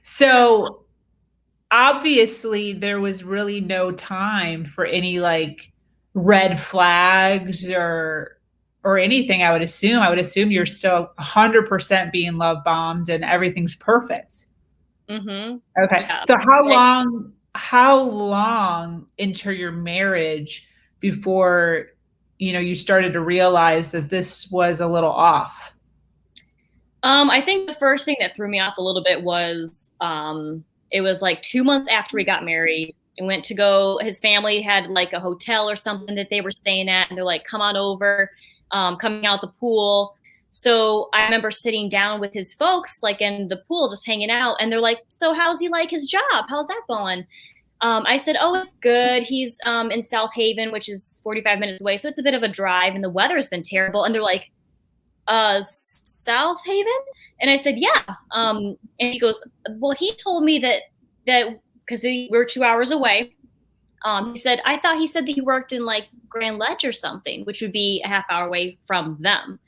So obviously there was really no time for any like red flags or anything. I would assume you're still 100% being love bombed and everything's perfect. Mm-hmm. Okay. Yeah. So Like, how long into your marriage before you started to realize that this was a little off? I think the first thing that threw me off a little bit was it was like 2 months after we got married. And went to go. His family had like a hotel or something that they were staying at, and they're like, "Come on over, coming out the pool." So I remember sitting down with his folks, like in the pool, just hanging out, and they're like, "So how's he like his job? How's that going?" I said, "Oh, it's good. He's in South Haven, which is 45 minutes away, so it's a bit of a drive, and the weather's been terrible." And they're like, South Haven? And I said, yeah. And he goes, well, he told me that because we're 2 hours away. He said, I thought he said that he worked in like Grand Ledge or something, which would be a half hour away from them.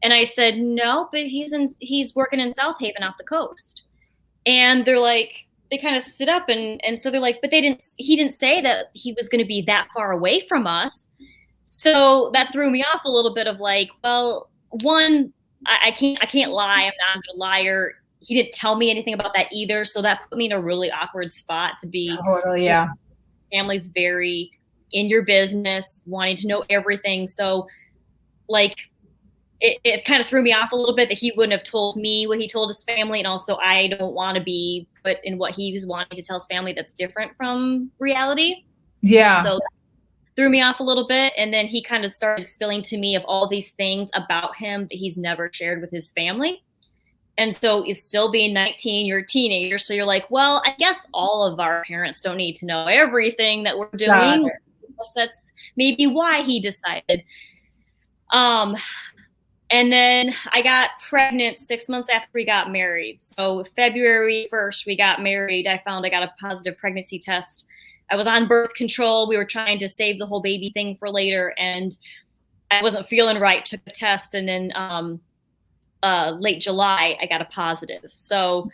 And I said, no, but he's working in South Haven off the coast. And they're like, they kind of sit up and so they're like, but he didn't say that he was going to be that far away from us. So that threw me off a little bit of like, well, one, I can't lie. I'm not a liar. He didn't tell me anything about that either. So that put me in a really awkward spot to be. Totally, yeah. Family's very in your business, wanting to know everything. So like it kind of threw me off a little bit that he wouldn't have told me what he told his family. And also I don't want to be put in what he was wanting to tell his family that's different from reality. Yeah. So threw me off a little bit. And then he kind of started spilling to me of all these things about him that he's never shared with his family. And so it's still being 19, you're a teenager. So you're like, well, I guess all of our parents don't need to know everything that we're doing. That's maybe why he decided. And then I got pregnant 6 months after we got married. So February 1st, we got married. I found I got a positive pregnancy test. I was on birth control. We were trying to save the whole baby thing for later. And I wasn't feeling right, took the test. And then late July, I got a positive. So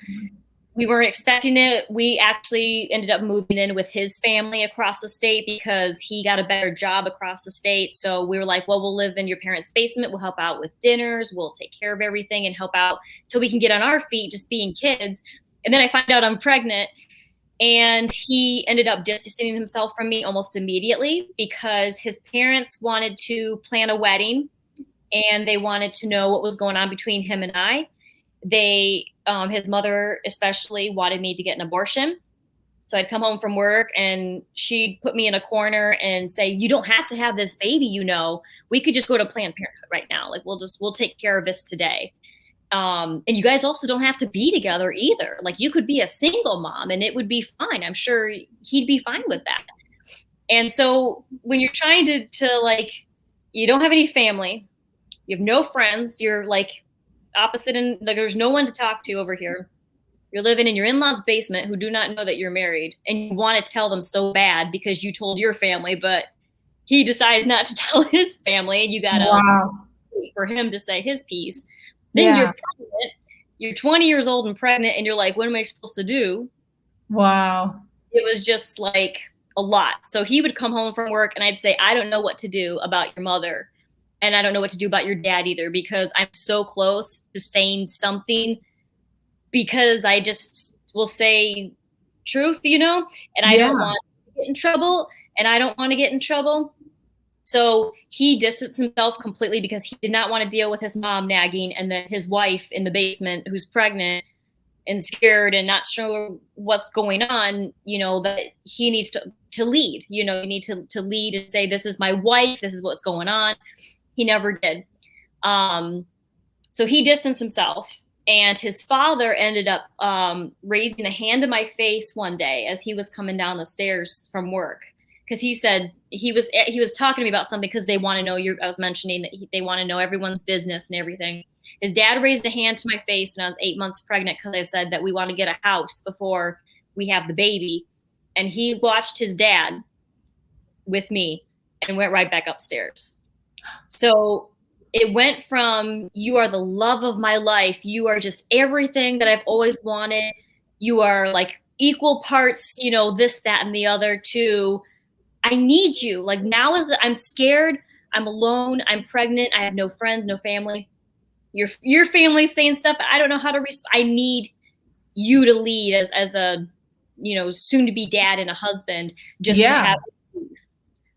we weren't expecting it. We actually ended up moving in with his family across the state because he got a better job across the state. So we were like, well, we'll live in your parents' basement. We'll help out with dinners. We'll take care of everything and help out till we can get on our feet just being kids. And then I find out I'm pregnant. And he ended up distancing himself from me almost immediately because his parents wanted to plan a wedding and they wanted to know what was going on between him and I. His mother especially wanted me to get an abortion. So I'd come home from work and she'd put me in a corner and say, you don't have to have this baby, we could just go to Planned Parenthood right now. Like we'll take care of this today. And you guys also don't have to be together either. Like you could be a single mom and it would be fine. I'm sure he'd be fine with that. And so when you're trying to like, you don't have any family, you have no friends, you're like opposite and like there's no one to talk to over here. You're living in your in-laws' basement who do not know that you're married and you want to tell them so bad because you told your family, but he decides not to tell his family and you gotta wait for him to say his piece. Then you're pregnant, you're 20 years old and pregnant and you're like, what am I supposed to do? Wow. It was just like a lot. So he would come home from work and I'd say, I don't know what to do about your mother. And I don't know what to do about your dad either because I'm so close to saying something because I just will say truth, and I don't want to get in trouble and I don't want to get in trouble. So he distanced himself completely because he did not want to deal with his mom nagging and then his wife in the basement who's pregnant and scared and not sure what's going on, that he needs to lead, you need to lead and say, this is my wife, this is what's going on. He never did. So he distanced himself and his father ended up raising a hand to my face one day as he was coming down the stairs from work. Because he said he was talking to me about something because they want to know I was mentioning that they want to know everyone's business and everything. His dad raised a hand to my face when I was 8 months pregnant because I said that we want to get a house before we have the baby. And he watched his dad with me and went right back upstairs. So it went from you are the love of my life. You are just everything that I've always wanted. you are like equal parts, you know, this, that, and the other, to I need you. Like now is I'm scared. I'm alone. I'm pregnant. I have no friends, no family. Your family's saying stuff. I don't know how to I need you to lead as a, you know, soon to be dad and a husband, just to have.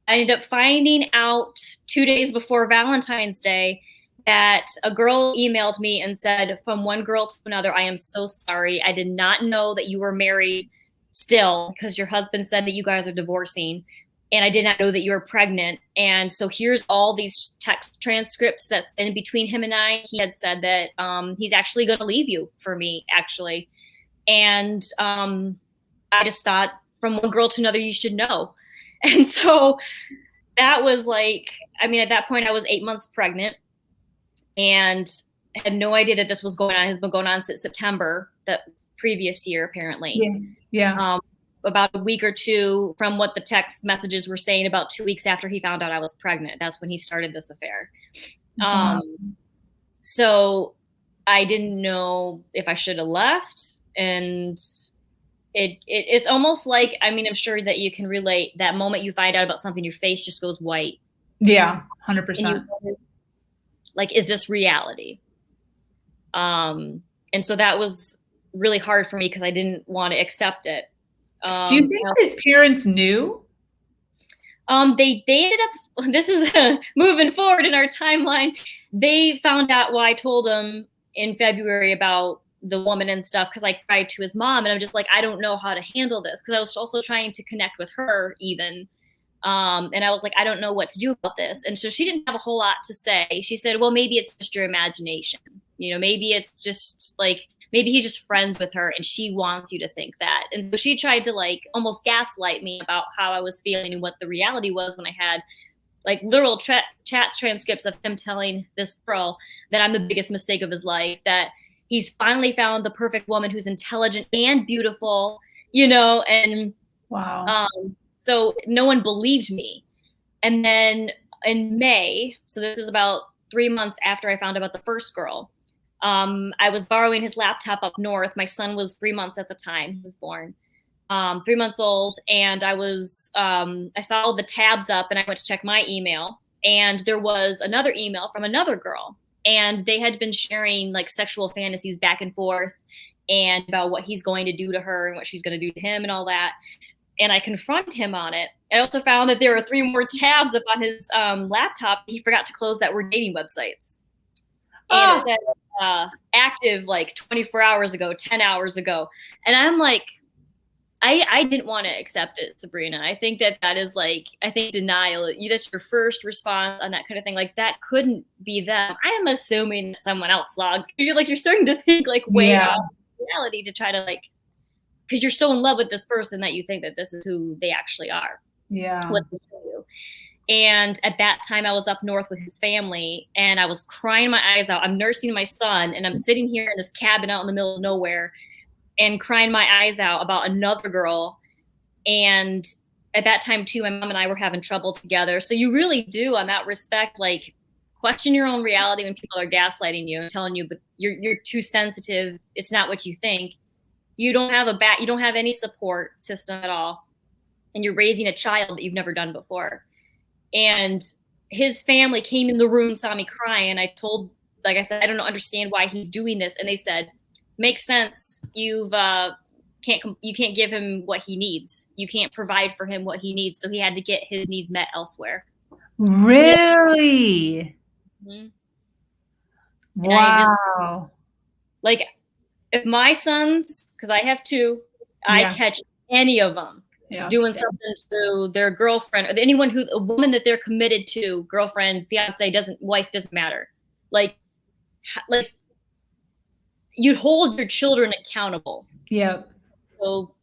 I ended up finding out 2 days before Valentine's Day that a girl emailed me and said, from one girl to another, I am so sorry. I did not know that you were married still, because your husband said that you guys are divorcing. And I did not know that you were pregnant. And so here's all these text transcripts that's in between him and I. He had said that he's actually going to leave you for me, actually. And I just thought, from one girl to another, you should know. And so that was like, I mean, at that point I was 8 months pregnant and had no idea that this was going on. It has been going on since September, the previous year, apparently. Yeah. About a week or two from what the text messages were saying, about 2 weeks after he found out I was pregnant. That's when he started this affair. So I didn't know if I should have left. And it's almost like, I mean, I'm sure that you can relate, that moment you find out about something, your face just goes white. Yeah, 100%. Like, is this reality? And so that was really hard for me because I didn't want to accept it. Do you think his parents knew? They ended up, this is moving forward in our timeline. They found out why I told him in February about the woman and stuff, because I cried to his mom, and I'm just like, I don't know how to handle this, because I was also trying to connect with her even. And I was like, I don't know what to do about this. And so she didn't have a whole lot to say. She said, well, maybe it's just your imagination. You know, maybe it's just like, maybe he's just friends with her and she wants you to think that. And so she tried to like almost gaslight me about how I was feeling and what the reality was, when I had like literal chat transcripts of him telling this girl that I'm the biggest mistake of his life, that he's finally found the perfect woman who's intelligent and beautiful, you know, and wow. So no one believed me. And then in May, so this is about 3 months after I found out about the first girl, I was borrowing his laptop up north. My son was 3 months at the time. He was born 3 months old. And I saw all the tabs up and I went to check my email. And there was another email from another girl. And they had been sharing like sexual fantasies back and forth, and about what he's going to do to her and what she's going to do to him and all that. And I confronted him on it. I also found that there were 3 more tabs up on his laptop he forgot to close that were dating websites. And it said active like 24 hours ago, 10 hours ago. And I'm like, I didn't want to accept it, Sabrina. I think that is like, I think denial, that's your first response on that kind of thing. Like, that couldn't be them. I am assuming that someone else logged. You're starting to think like way off reality to try to like, because you're so in love with this person that you think that this is who they actually are. Yeah. What they do. And at that time I was up north with his family and I was crying my eyes out. I'm nursing my son and I'm sitting here in this cabin out in the middle of nowhere and crying my eyes out about another girl. And at that time too, my mom and I were having trouble together. So you really do, on that respect, like question your own reality when people are gaslighting you and telling you, but you're too sensitive. It's not what you think. You don't have you don't have any support system at all. And you're raising a child that you've never done before. And his family came in the room, saw me crying. I told, like I said, I don't understand why he's doing this. And they said, makes sense. You can't give him what he needs. You can't provide for him what he needs. So he had to get his needs met elsewhere. Really? Mm-hmm. Wow. Like, if my sons, because I have 2, I catch any of them doing something to their girlfriend or a woman that they're committed to, girlfriend, fiance, wife, doesn't matter. Like you'd hold your children accountable. Yep. So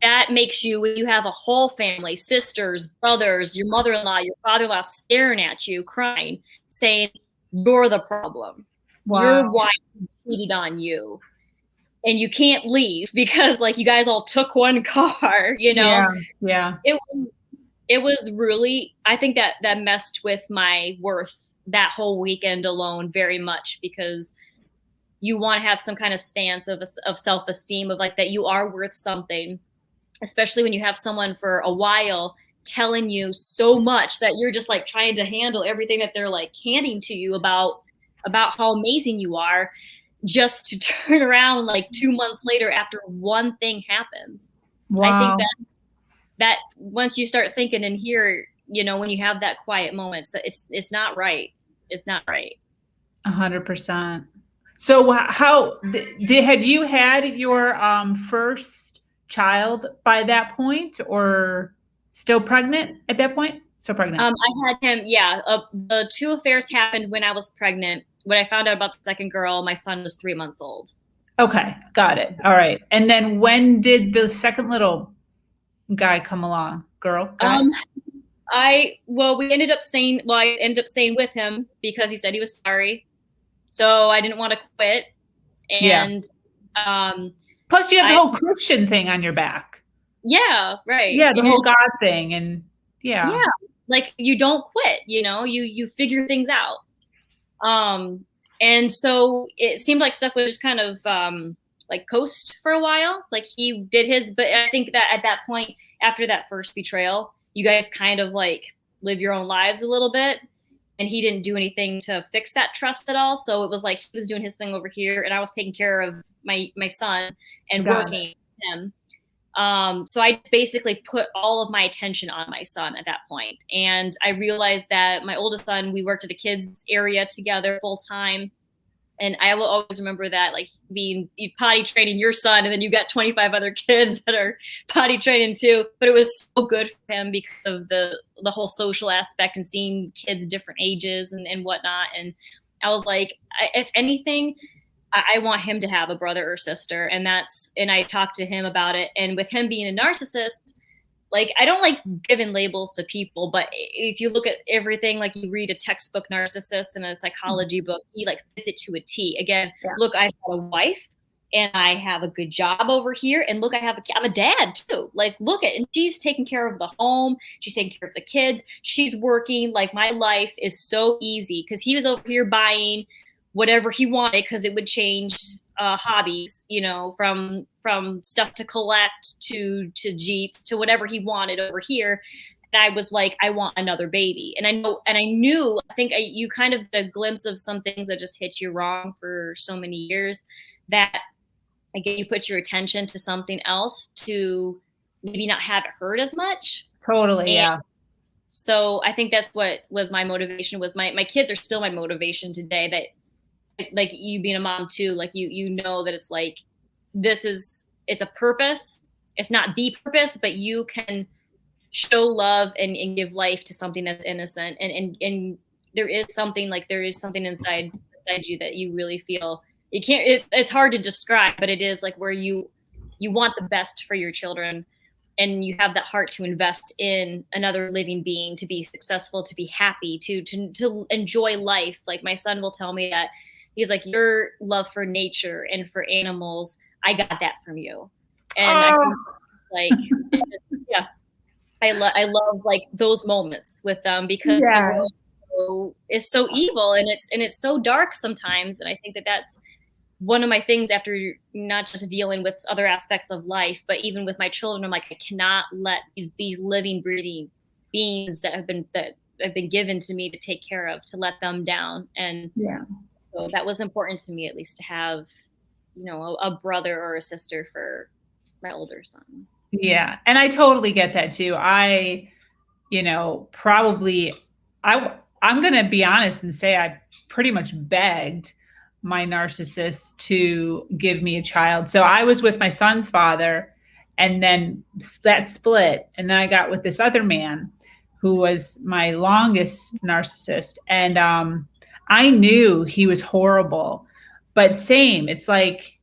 that makes you, when you have a whole family, sisters, brothers, your mother-in-law, your father-in-law staring at you, crying, saying, you're the problem. Wow. Your wife cheated on you. And you can't leave because like you guys all took one car, you know? Yeah. It was really, I think that messed with my worth that whole weekend alone very much, because you want to have some kind of stance of self-esteem, of like that you are worth something, especially when you have someone for a while telling you so much that you're just like trying to handle everything that they're like handing to you about how amazing you are, just to turn around like 2 months later after one thing happens. Wow. I think that once you start thinking in here, you know, when you have that quiet moment, it's not right. It's not right. 100%. So how had you had your first child by that point, or still pregnant at that point? Still pregnant. I had him. Yeah. The 2 affairs happened when I was pregnant. When I found out about the second girl, my son was 3 months old. Okay. Got it. All right. And then when did the second little guy come along? Guy? I ended up staying with him because he said he was sorry. So I didn't want to quit. And plus you have the whole Christian thing on your back. Yeah, right. Yeah, the whole God thing. And yeah, like you don't quit, you know, you figure things out. And so it seemed like stuff was just kind of like coast for a while. Like he did his, but I think that at that point, after that first betrayal, you guys kind of like live your own lives a little bit. And he didn't do anything to fix that trust at all. So it was like he was doing his thing over here, and I was taking care of my son and working with him. So I basically put all of my attention on my son at that point. And I realized that my oldest son, we worked at a kids area together full time. And I will always remember that, like being potty training your son, and then you got 25 other kids that are potty training too. But it was so good for him because of the whole social aspect and seeing kids different ages and whatnot. And I was like, if anything, I want him to have a brother or sister. And I talked to him about it. And with him being a narcissist, like, I don't like giving labels to people, but if you look at everything, like you read a textbook narcissist and a psychology book, he like fits it to a T. Again, look, I've got a wife and I have a good job over here. And look, I'm a dad too. Like, look at, and she's taking care of the home. She's taking care of the kids. She's working. Like, my life is so easy because he was over here buying whatever he wanted because it would change hobbies, you know, from stuff to collect to Jeeps to whatever he wanted over here. And I was like, I want another baby. And I think you kind of get a glimpse of some things that just hit you wrong for so many years, that again, you put your attention to something else to maybe not have it hurt as much. Totally. Yeah. So I think that's what was my motivation. Was my kids are still my motivation today. That, like, you being a mom too, like you know that it's like, it's a purpose. It's not the purpose, but you can show love and give life to something that's innocent. And there is something inside you that you really feel you can't, it's hard to describe, but it is like where you want the best for your children, and you have that heart to invest in another living being, to be successful, to be happy, to enjoy life. Like, my son will tell me that he's like, your love for nature and for animals, I got that from you. And I think, like, I love like those moments with them, because the world is so evil, and it's so dark sometimes. And I think that's one of my things, after not just dealing with other aspects of life, but even with my children. I'm like, I cannot let these living, breathing beings that have been given to me to take care of, to let them down. And so that was important to me, at least, to have, you know, a brother or a sister for my older son. Yeah. And I totally get that too. I'm going to be honest and say I pretty much begged my narcissist to give me a child. So I was with my son's father, and then that split. And then I got with this other man who was my longest narcissist. And I knew he was horrible, but same. It's like,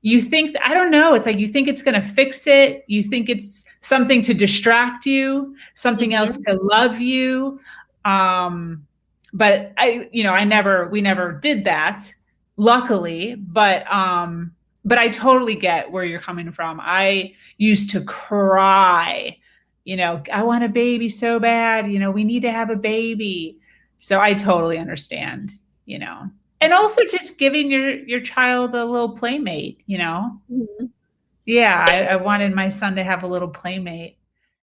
you think, I don't know. It's like, you think it's going to fix it. You think it's something to distract you, something else to love you. But we never did that, luckily. But I totally get where you're coming from. I used to cry, I want a baby so bad, we need to have a baby. So I totally understand, And also just giving your child a little playmate, you know? Mhm. Yeah, I wanted my son to have a little playmate.